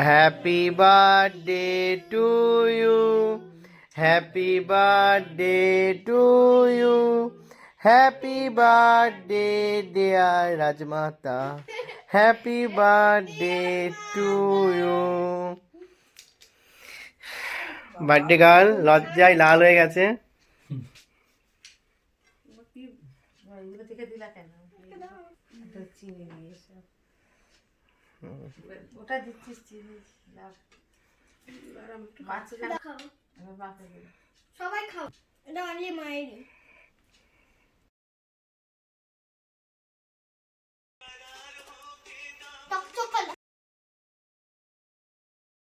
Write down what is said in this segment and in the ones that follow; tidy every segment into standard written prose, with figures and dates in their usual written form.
Happy birthday to you, happy birthday to you, happy birthday dear Rajmata, happy birthday to you. Birthday girl লজ্জায় লাল হয়ে গেছে। ওটা দিচ্ছিস চিনি সবাই খাও, এটা অনলি মায়েরই।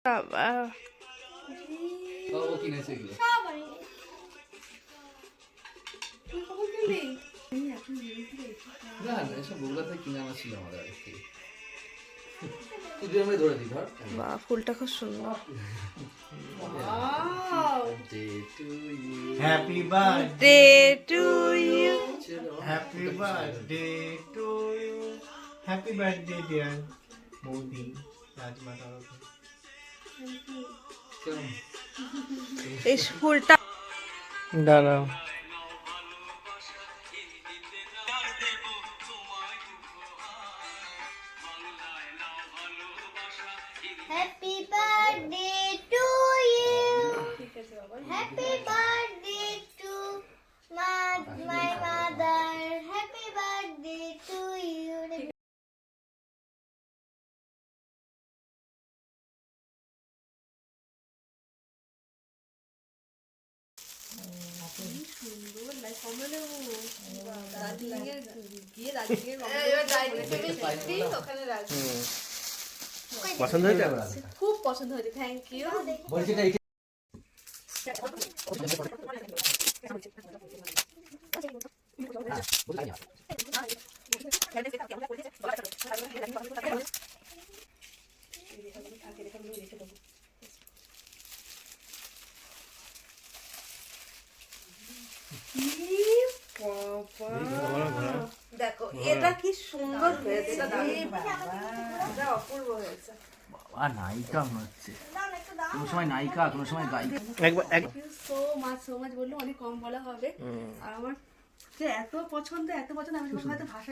বাবা ও কিনেছে এগুলো। সব অনলি না না এসব বগুড়াতে কিনে আনা ছিল আমাদের আগে থেকে। তুই দুই আমরা ধরে দিই ধর। বাহ, ফুলটা খুব সুন্দর। Happy birthday day to you, happy birthday to you, happy birthday dear বৌদি রাজমাতা। এই ফুলটা দাঁড়াও। Happy birthday to you, happy birthday to my mother, happy birthday to you. পছন্দ হয়েছে? খুব পছন্দ হয়েছে, থ্যাংক ইউ। বলছি এটা দেখো এটা কি সুন্দর হয়েছে, এটা অপূর্ব হয়েছে। বাবা নায়িকা মনে হচ্ছে, কোনো সময় নায়িকা কোনো সময় গায়িকা। একবার এক সো মাছ বললে অনেক কম বলা হবে। আর আমার যে এত পছন্দ আমি তোমার হয়তো ভাষায়